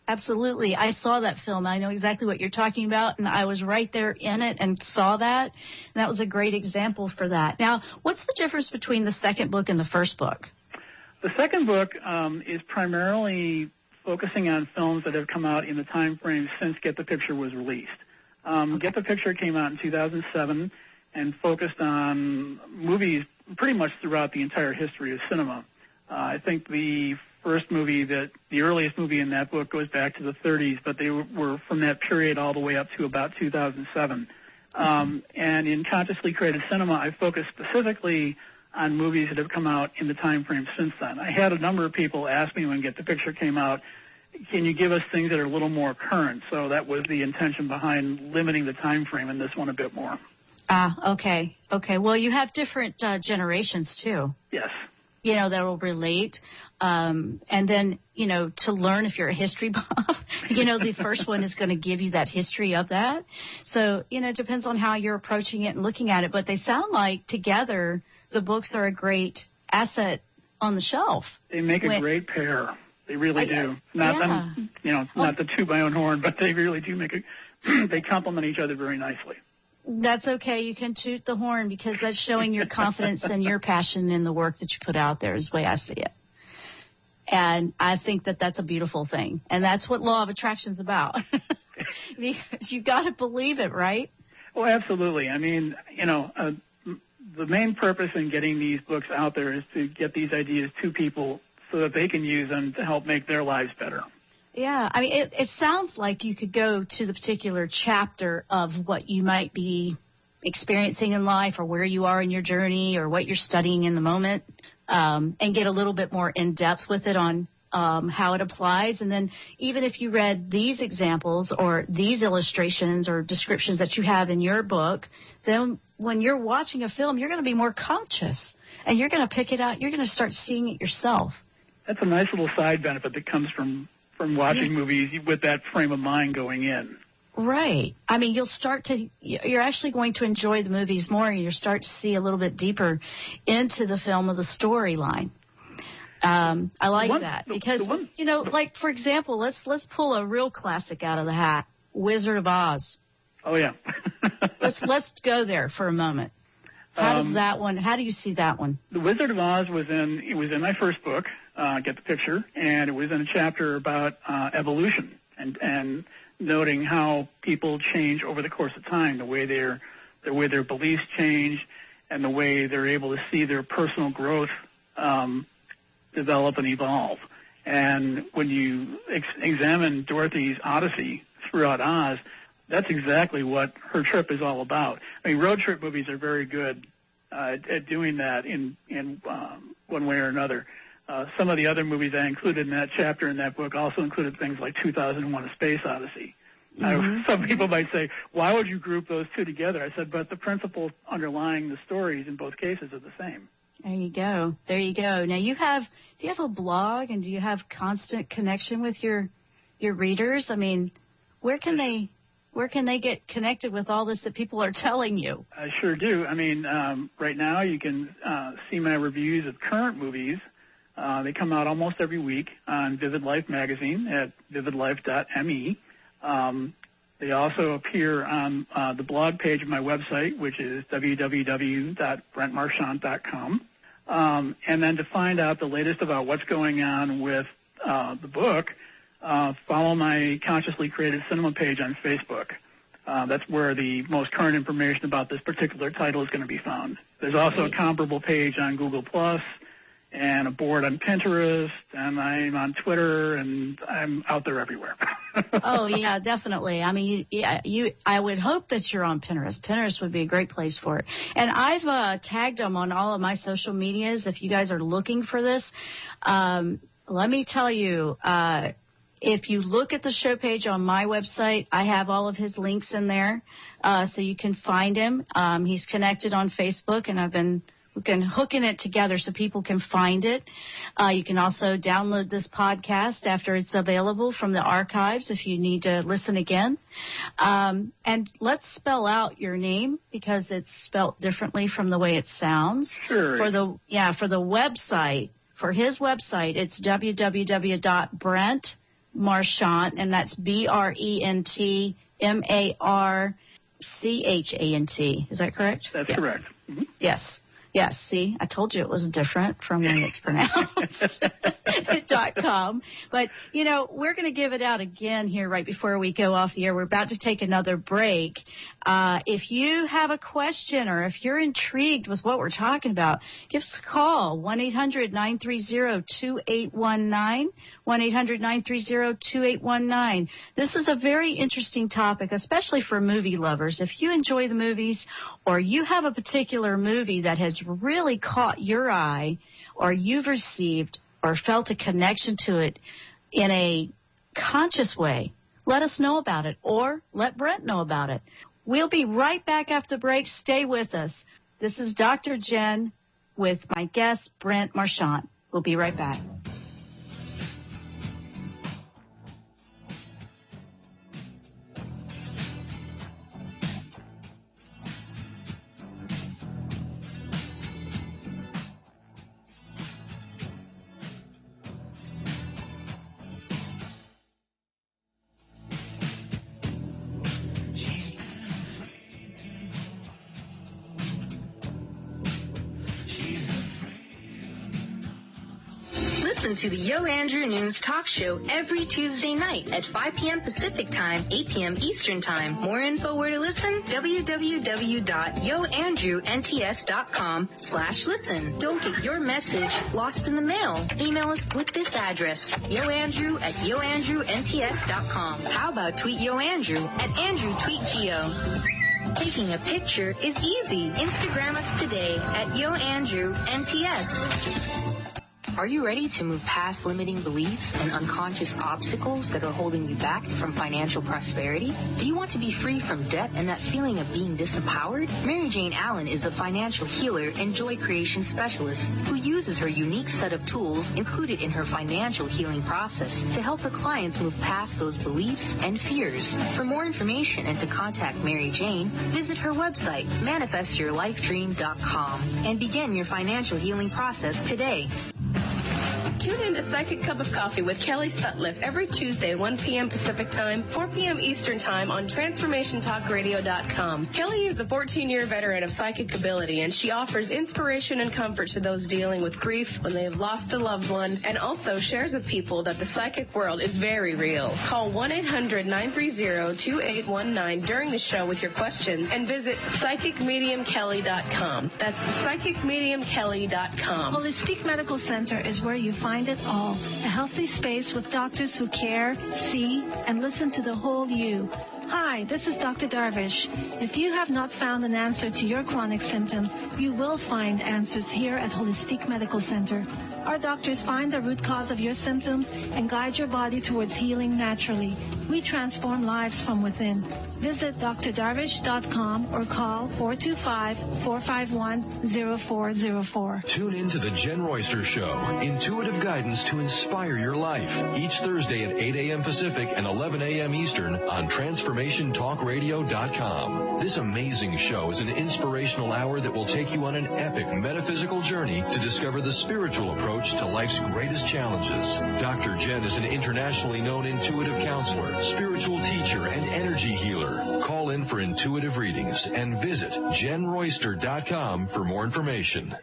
Absolutely. I saw that film. I know exactly what you're talking about, and I was right there in it and saw that. And that was a great example for that. Now, what's the difference between the second book and the first book? The second book is primarily focusing on films that have come out in the time frame since Get the Picture was released. Get the Picture came out in 2007 and focused on movies pretty much throughout the entire history of cinema. I think the earliest movie in that book goes back to the 30s, but they were from that period all the way up to about 2007. And in Consciously Created Cinema, I focused specifically on movies that have come out in the time frame since then. I had a number of people ask me when Get the Picture came out, can you give us things that are a little more current? So that was the intention behind limiting the time frame in this one a bit more. Okay. Well, you have different generations, too. Yes. That will relate. And then, to learn if you're a history buff, the first one is going to give you that history of that. So, it depends on how you're approaching it and looking at it. But they sound like together the books are a great asset on the shelf. They make a great pair. They really do. Not to toot my own horn, but they really do they complement each other very nicely. That's okay. You can toot the horn because that's showing your confidence and your passion in the work that you put out there is the way I see it. And I think that that's a beautiful thing. And that's what Law of Attraction is about. Because you got to believe it, right? Oh, absolutely. I mean, the main purpose in getting these books out there is to get these ideas to people so that they can use them to help make their lives better. Yeah, I mean, it sounds like you could go to the particular chapter of what you might be experiencing in life or where you are in your journey or what you're studying in the moment and get a little bit more in-depth with it on how it applies. And then even if you read these examples or these illustrations or descriptions that you have in your book, then when you're watching a film, you're going to be more conscious and you're going to pick it out. You're going to start seeing it yourself. That's a nice little side benefit that comes from watching movies with that frame of mind going in. Right. I mean, you're actually going to enjoy the movies more and you'll start to see a little bit deeper into the film of the storyline. I like that because, like, for example, let's pull a real classic out of the hat, Wizard of Oz. Oh, yeah. let's go there for a moment. How do you see that one? The Wizard of Oz was in my first book, Get the Picture, and it was in a chapter about evolution and noting how people change over the course of time, the way their beliefs change, and the way they're able to see their personal growth develop and evolve. And when you examine Dorothy's Odyssey throughout Oz, that's exactly what her trip is all about. I mean, road trip movies are very good at doing that in one way or another. Some of the other movies I included in that chapter in that book also included things like 2001: A Space Odyssey. Mm-hmm. Some people might say, why would you group those two together? I said, but the principles underlying the stories in both cases are the same. There you go. Now, do you have a blog and do you have constant connection with your readers? I mean, where can they get connected with all this that people are telling you? I sure do. I mean, right now you can see my reviews of current movies. They come out almost every week on Vivid Life magazine at vividlife.me. They also appear on the blog page of my website, which is www.brentmarchant.com. And then to find out the latest about what's going on with the book, follow my Consciously Created Cinema page on Facebook. That's where the most current information about this particular title is going to be found. There's also a comparable page on Google Plus and a board on Pinterest, and I'm on Twitter, and I'm out there everywhere. Oh, yeah, definitely. I mean, I would hope that you're on Pinterest. Pinterest would be a great place for it. And I've tagged them on all of my social medias if you guys are looking for this. Let me tell you, if you look at the show page on my website, I have all of his links in there, so you can find him. He's connected on Facebook, and we can hooking it together so people can find it. You can also download this podcast after it's available from the archives if you need to listen again. And let's spell out your name because it's spelt differently from the way it sounds. Sure. For the website, for his website, it's www.brent Marchant, and that's BrentMarchant. Is that correct? That's correct. Mm-hmm. Yes. Yes, see, I told you it was different from when it's pronounced. .com. But, you know, we're going to give it out again here right before we go off the air. We're about to take another break. If you have a question or if you're intrigued with what we're talking about, give us a call, 1-800-930-2819, 1-800-930-2819. This is a very interesting topic, especially for movie lovers. If you enjoy the movies or you have a particular movie that has really caught your eye or you've received or felt a connection to it in a conscious way, let us know about it or let Brent know about it. We'll be right back after the break. Stay with us. This is Dr. Jenn with my guest, Brent Marchant. We'll be right back. Listen to the Yo Andrew News Talk Show every Tuesday night at 5 p.m. Pacific Time, 8 p.m. Eastern Time. More info where to listen? www.yoandrewnts.com/listen. Don't get your message lost in the mail. Email us with this address, yoandrew@yoandrewnts.com. How about tweet Yo Andrew at AndrewTweetGeo? Taking a picture is easy. Instagram us today at YoAndrewNTS. Are you ready to move past limiting beliefs and unconscious obstacles that are holding you back from financial prosperity? Do you want to be free from debt and that feeling of being disempowered? Mary Jane Allen is a financial healer and joy creation specialist who uses her unique set of tools included in her financial healing process to help her clients move past those beliefs and fears. For more information and to contact Mary Jane, visit her website, manifestyourlifedream.com, and begin your financial healing process today. Tune in to Psychic Cup of Coffee with Kelly Sutliff every Tuesday, 1 p.m. Pacific Time, 4 p.m. Eastern Time on TransformationTalkRadio.com. Kelly is a 14-year veteran of psychic ability, and she offers inspiration and comfort to those dealing with grief when they have lost a loved one, and also shares with people that the psychic world is very real. Call 1-800-930-2819 during the show with your questions, and visit PsychicMediumKelly.com. That's PsychicMediumKelly.com. Holistic Medical Center is where you find it all. A healthy space with doctors who care, see, and listen to the whole you. Hi, this is Dr. Darvish. If you have not found an answer to your chronic symptoms, you will find answers here at Holistic Medical Center. Our doctors find the root cause of your symptoms and guide your body towards healing naturally. We transform lives from within. Visit drdarvish.com or call 425-451-0404. Tune in to the Jenn Royster Show, intuitive guidance to inspire your life. Each Thursday at 8 a.m. Pacific and 11 a.m. Eastern on TransformationTalkRadio.com. This amazing show is an inspirational hour that will take you on an epic metaphysical journey to discover the spiritual approach to life's greatest challenges. Dr. Jenn is an internationally known intuitive counselor, spiritual teacher, and energy healer. Call in for intuitive readings and visit JennRoyster.com for more information.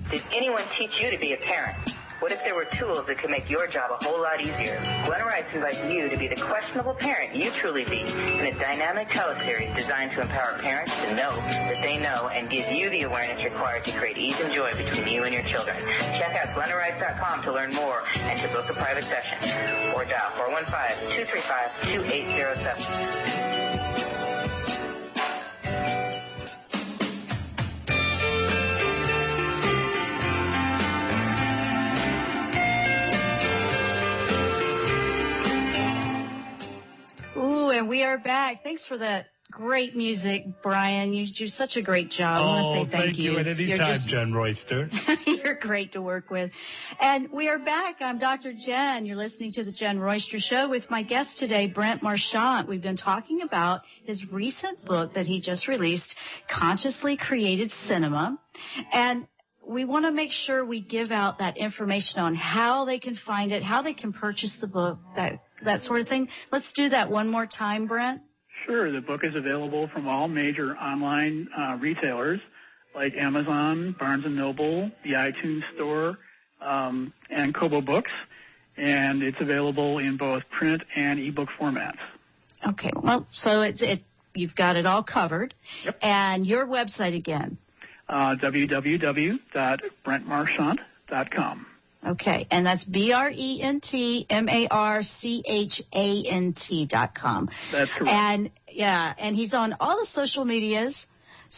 Did anyone teach you to be a parent? What if there were tools that could make your job a whole lot easier? Glenn Rice invites you to be the questionable parent you truly be in a dynamic teleseries designed to empower parents to know that they know and give you the awareness required to create ease and joy between you and your children. Check out GlenNRice.com to learn more and to book a private session. Or dial 415-235-2807. And we are back. Thanks for that great music, Brian. You do such a great job. I want to say thank you. At any time, Jenn Royster. You're great to work with. And we are back. I'm Dr. Jenn. You're listening to the Jenn Royster Show with my guest today, Brent Marchant. We've been talking about his recent book that he just released, Consciously Created Cinema. And we want to make sure we give out that information on how they can find it, how they can purchase the book, that sort of thing. Let's do that one more time, Brent. Sure. The book is available from all major online retailers like Amazon, Barnes & Noble, the iTunes Store, and Kobo Books. And it's available in both print and ebook formats. Okay. Well, so you've got it all covered. Yep. And your website again? www.brentmarchant.com. Okay, and that's BrentMarchant.com. That's correct. And he's on all the social medias,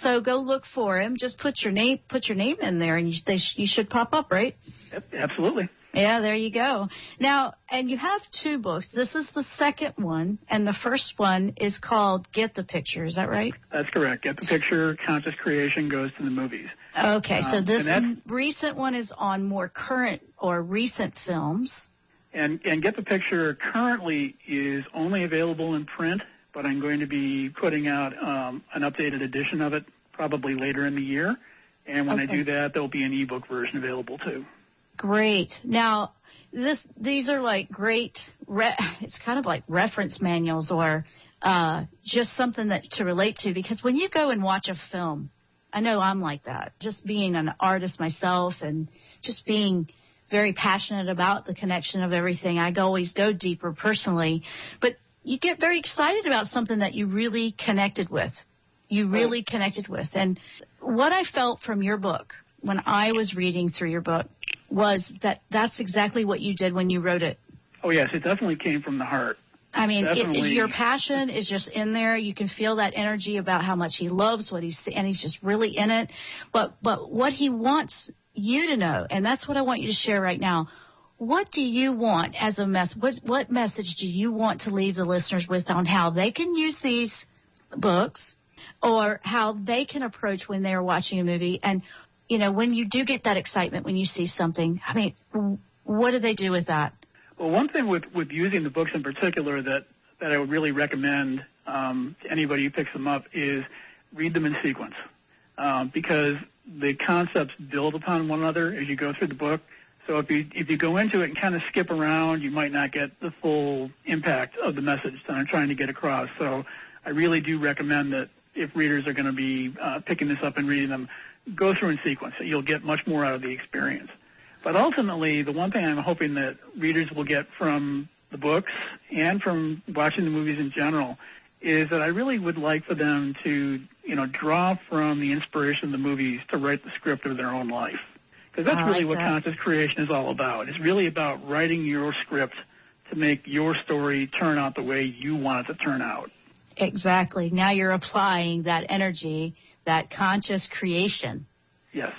so go look for him. Just put your name in there, and you should pop up, right? Yep, absolutely. Yeah, there you go. Now, and you have two books. This is the second one, and the first one is called Get the Picture. Is that right? That's correct. Get the Picture, Conscious Creation Goes to the Movies. Okay, so this recent one is on more current or recent films. And Get the Picture currently is only available in print, but I'm going to be putting out an updated edition of it probably later in the year. And when I do that, there'll be an ebook version available too. Great. Now, these are like great, it's kind of like reference manuals or just something to relate to, because when you go and watch a film, I know I'm like that, just being an artist myself and just being very passionate about the connection of everything. I always go deeper personally, but you get very excited about something that you really connected with. And what I felt from your book when I was reading through your book was that's exactly what you did when you wrote it. Oh, yes, it definitely came from the heart. I mean, your passion is just in there. You can feel that energy about how much he loves what he's just really in it. But what he wants you to know, and that's what I want you to share right now. What do you want as a message? What message do you want to leave the listeners with on how they can use these books or how they can approach when they're watching a movie? And, you know, when you do get that excitement, when you see something, I mean, what do they do with that? Well, one thing with using the books in particular that I would really recommend to anybody who picks them up is read them in sequence, because the concepts build upon one another as you go through the book. So if you go into it and kind of skip around, you might not get the full impact of the message that I'm trying to get across. So I really do recommend that if readers are going to be picking this up and reading them, go through in sequence. So you'll get much more out of the experience. But ultimately, the one thing I'm hoping that readers will get from the books and from watching the movies in general is that I really would like for them to, draw from the inspiration of the movies to write the script of their own life. Because that's really what conscious creation is all about. It's really about writing your script to make your story turn out the way you want it to turn out. Exactly. Now you're applying that energy, that conscious creation. Yes.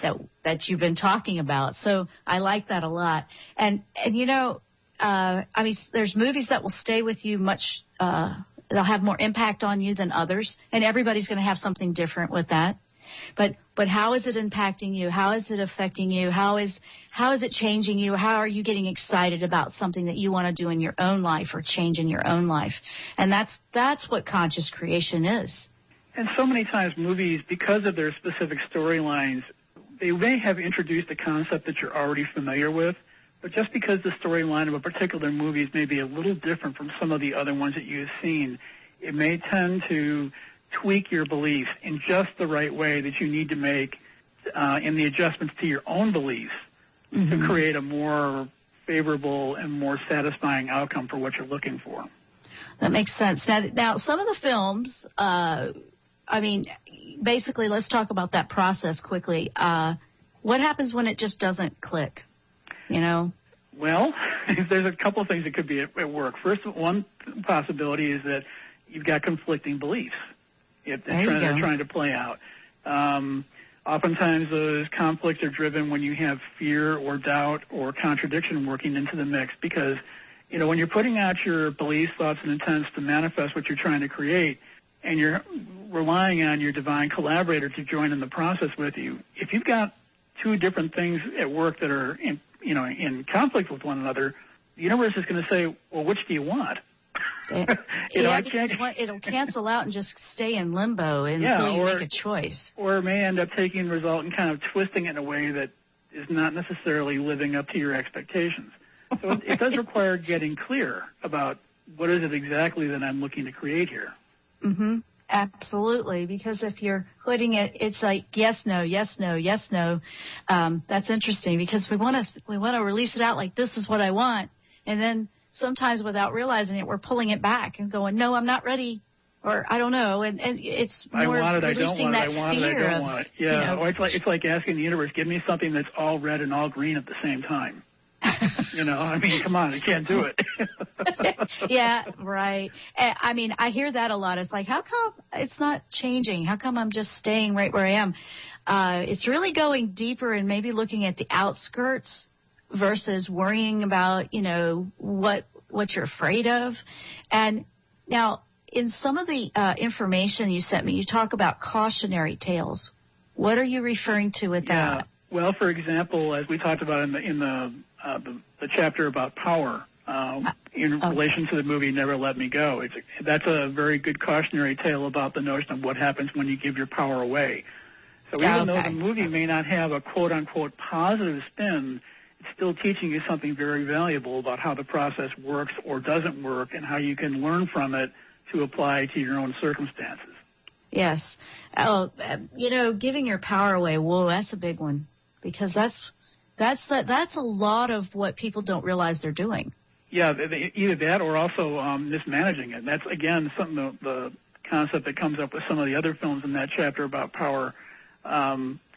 That you've been talking about. So I like that a lot. And there's movies that will stay with you much, they'll have more impact on you than others, and everybody's going to have something different with that. But how is it impacting you? How is it affecting you? How is it changing you? How are you getting excited about something that you want to do in your own life or change in your own life? And that's what conscious creation is. And so many times movies, because of their specific storylines, they may have introduced a concept that you're already familiar with, but just because the storyline of a particular movie is maybe a little different from some of the other ones that you've seen, it may tend to tweak your beliefs in just the right way that you need to make in the adjustments to your own beliefs to create a more favorable and more satisfying outcome for what you're looking for. That makes sense. Now some of the films, basically, let's talk about that process quickly. What happens when it just doesn't click, Well, there's a couple of things that could be at work. First, one possibility is that you've got conflicting beliefs that they're trying to play out. Oftentimes, those conflicts are driven when you have fear or doubt or contradiction working into the mix because, when you're putting out your beliefs, thoughts, and intents to manifest what you're trying to create, and you're relying on your divine collaborator to join in the process with you, if you've got two different things at work that are in conflict with one another, the universe is going to say, well, which do you want? Because it'll cancel out and just stay in limbo until you make a choice. Or it may end up taking the result and kind of twisting it in a way that is not necessarily living up to your expectations. So it does require getting clear about what is it exactly that I'm looking to create here. Mm-hmm. Absolutely, because if you're putting it, it's like yes, no, yes, no, yes, no. That's interesting because we want to release it out like this is what I want, and then sometimes without realizing it, we're pulling it back and going, no, I'm not ready, or I don't know, and it's more I want it, releasing I don't want it, I don't want it. Yeah, you know, or it's like asking the universe, give me something that's all red and all green at the same time. You know, I mean, come on, I can't do it. Yeah, right. I mean, I hear that a lot. It's like, how come it's not changing? How come I'm just staying right where I am? It's really going deeper and maybe looking at the outskirts versus worrying about, you know, what you're afraid of. And now, in some of the information you sent me, you talk about cautionary tales. What are you referring to with that? Well, for example, as we talked about in the chapter about power, in relation to the movie Never Let Me Go, that's a very good cautionary tale about the notion of what happens when you give your power away. So even though the movie may not have a quote-unquote positive spin, it's still teaching you something very valuable about how the process works or doesn't work and how you can learn from it to apply to your own circumstances. Yes. Oh, you know, giving your power away, whoa, that's a big one, because that's a lot of what people don't realize they're doing. Yeah, either that or also mismanaging it. That's, again, something the concept that comes up with some of the other films in that chapter about power.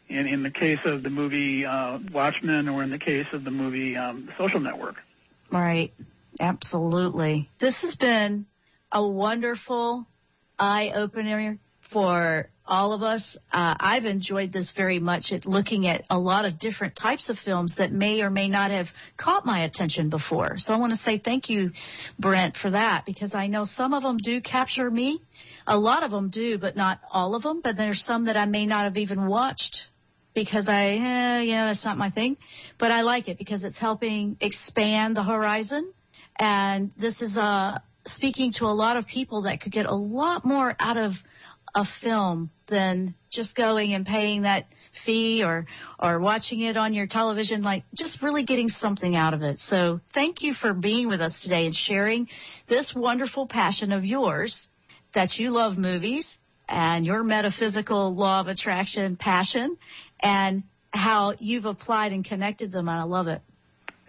In the case of the movie Watchmen, or in the case of the movie The Social Network. Right. Absolutely. This has been a wonderful eye-opener for all of us. I've enjoyed this very much, at looking at a lot of different types of films that may or may not have caught my attention before. So I want to say thank you, Brent, for that, because I know some of them do capture me. A lot of them do, but not all of them. But there's some that I may not have even watched because that's not my thing. But I like it because it's helping expand the horizon. And this is speaking to a lot of people that could get a lot more out of a film than just going and paying that fee or watching it on your television, like just really getting something out of it. So thank you for being with us today and sharing this wonderful passion of yours, that you love movies and your metaphysical law of attraction passion, and how you've applied and connected them, and I love it.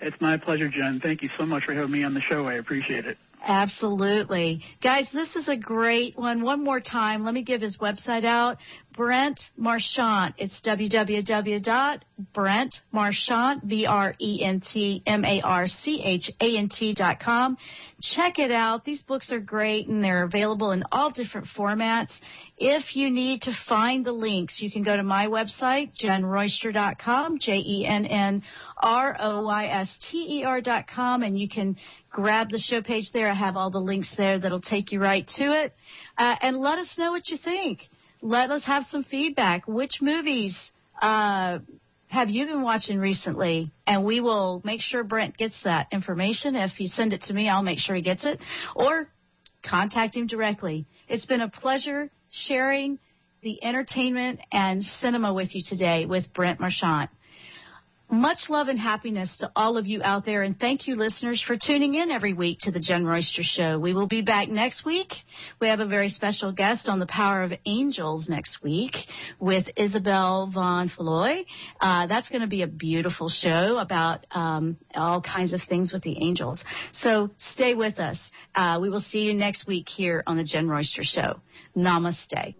It's my pleasure, Jen. Thank you so much for having me on the show. I appreciate it. Absolutely. Guys, this is a great one. One more time, let me give his website out. Brent Marchant. It's www.brentmarchant, BRENTMARCHANT.com. Check it out. These books are great, and they're available in all different formats. If you need to find the links, you can go to my website, JennRoyster.com, JennRoyster.com, and you can grab the show page there. I have all the links there that'll take you right to it. And let us know what you think. Let us have some feedback. Which movies have you been watching recently? And we will make sure Brent gets that information. If you send it to me, I'll make sure he gets it. Or contact him directly. It's been a pleasure sharing the entertainment and cinema with you today with Brent Marchant. Much love and happiness to all of you out there, and thank you, listeners, for tuning in every week to the Jenn Royster Show. We will be back next week. We have a very special guest on the power of angels next week with Isabel Von Floy. That's going to be a beautiful show about all kinds of things with the angels. So stay with us. We will see you next week here on the Jenn Royster Show. Namaste.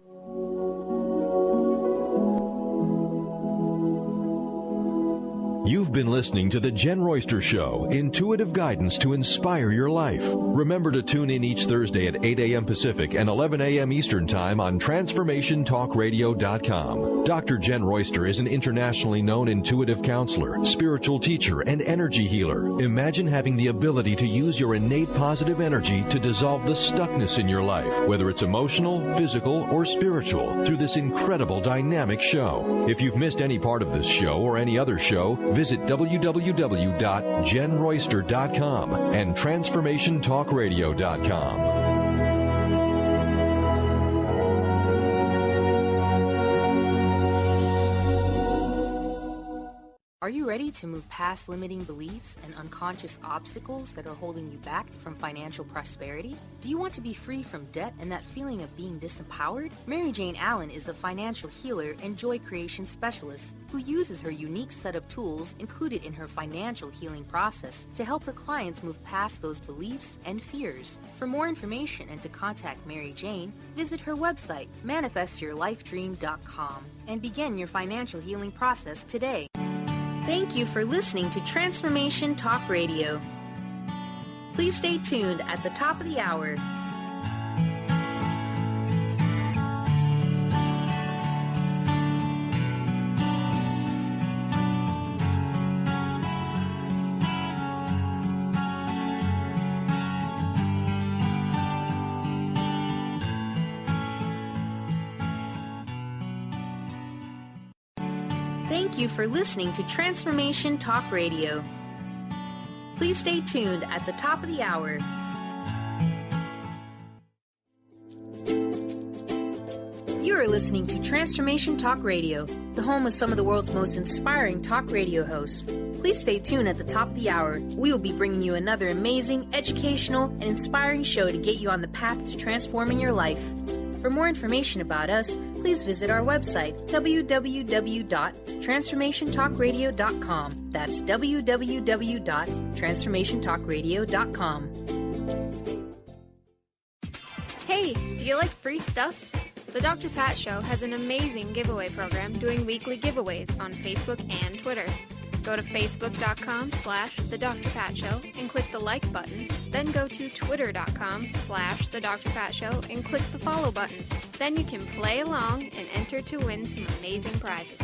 You've been listening to The Jenn Royster Show, intuitive guidance to inspire your life. Remember to tune in each Thursday at 8 a.m. Pacific and 11 a.m. Eastern Time on TransformationTalkRadio.com. Dr. Jenn Royster is an internationally known intuitive counselor, spiritual teacher, and energy healer. Imagine having the ability to use your innate positive energy to dissolve the stuckness in your life, whether it's emotional, physical, or spiritual, through this incredible dynamic show. If you've missed any part of this show or any other show, visit www.JennRoyster.com and TransformationTalkRadio.com. Are you ready to move past limiting beliefs and unconscious obstacles that are holding you back from financial prosperity? Do you want to be free from debt and that feeling of being disempowered? Mary Jane Allen is a financial healer and joy creation specialist who uses her unique set of tools included in her financial healing process to help her clients move past those beliefs and fears. For more information and to contact Mary Jane, visit her website, manifestyourlifedream.com, and begin your financial healing process today. Thank you for listening to Transformation Talk Radio. Please stay tuned at the top of the hour. Thank you for listening to Transformation Talk Radio. Please stay tuned at the top of the hour. You are listening to Transformation Talk Radio, the home of some of the world's most inspiring talk radio hosts. Please stay tuned at the top of the hour. We will be bringing you another amazing, educational, and inspiring show to get you on the path to transforming your life. For more information about us, please visit our website, www.transformationtalkradio.com. That's www.transformationtalkradio.com. Hey, do you like free stuff? The Dr. Pat Show has an amazing giveaway program doing weekly giveaways on Facebook and Twitter. Go to facebook.com/The Dr. Pat Show and click the like button. Then go to twitter.com/The Dr. Pat Show and click the follow button. Then you can play along and enter to win some amazing prizes.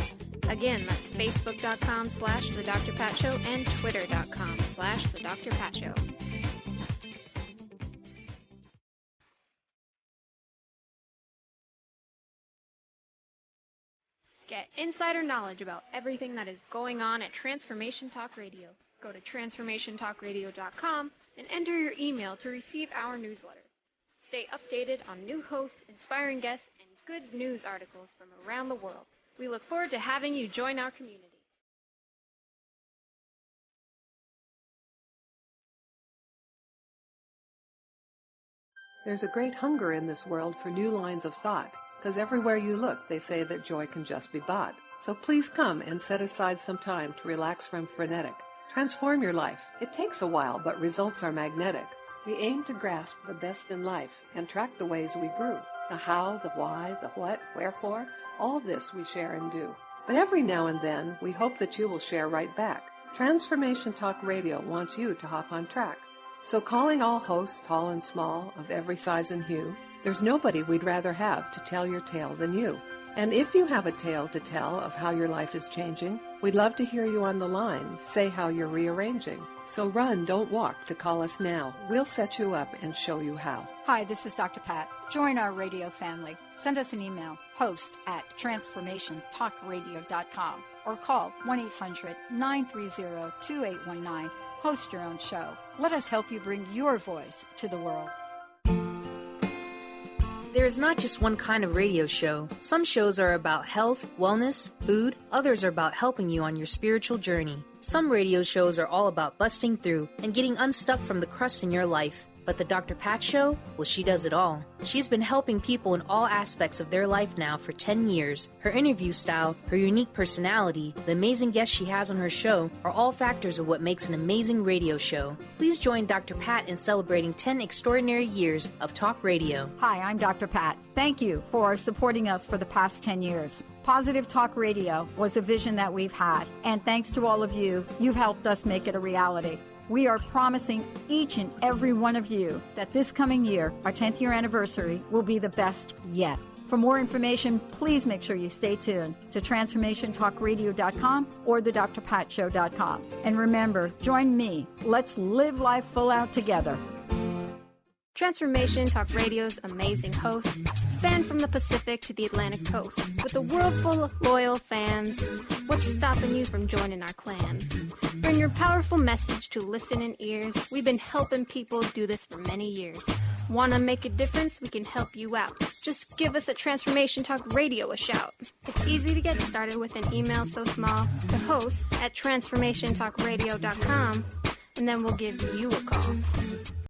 Again, that's facebook.com/The Dr. Pat Show and twitter.com/The Dr. Pat Show. Get insider knowledge about everything that is going on at Transformation Talk Radio. Go to transformationtalkradio.com and enter your email to receive our newsletter. Stay updated on new hosts, inspiring guests, and good news articles from around the world. We look forward to having you join our community. There's a great hunger in this world for new lines of thought, because everywhere you look, they say that joy can just be bought. So please come and set aside some time to relax from frenetic. Transform your life. It takes a while, but results are magnetic. We aim to grasp the best in life and track the ways we grew. The how, the why, the what, wherefore, all this we share and do. But every now and then, we hope that you will share right back. Transformation Talk Radio wants you to hop on track. So calling all hosts, tall and small, of every size and hue, there's nobody we'd rather have to tell your tale than you. And if you have a tale to tell of how your life is changing, we'd love to hear you on the line say how you're rearranging. So run, don't walk to call us now. We'll set you up and show you how. Hi, this is Dr. Pat. Join our radio family. Send us an email, host@transformationtalkradio.com, or call 1-800-930-2819. Host your own show. Let us help you bring your voice to the world. There is not just one kind of radio show. Some shows are about health, wellness, food. Others are about helping you on your spiritual journey. Some radio shows are all about busting through and getting unstuck from the crust in your life. But the Dr. Pat Show? Well, she does it all. She's been helping people in all aspects of their life now for 10 years. Her interview style, her unique personality, the amazing guests she has on her show are all factors of what makes an amazing radio show. Please join Dr. Pat in celebrating 10 extraordinary years of talk radio. Hi, I'm Dr. Pat. Thank you for supporting us for the past 10 years. Positive Talk Radio was a vision that we've had, and thanks to all of you, you've helped us make it a reality. We are promising each and every one of you that this coming year, our 10th year anniversary, will be the best yet. For more information, please make sure you stay tuned to transformationtalkradio.com or thedrpatshow.com. And remember, join me. Let's live life full out together. Transformation Talk Radio's amazing hosts span from the Pacific to the Atlantic coast. With a world full of loyal fans, what's stopping you from joining our clan? Bring your powerful message to listening ears. We've been helping people do this for many years. Want to make a difference? We can help you out. Just give us at Transformation Talk Radio a shout. It's easy to get started with an email so small to host at transformationtalkradio.com, and then we'll give you a call.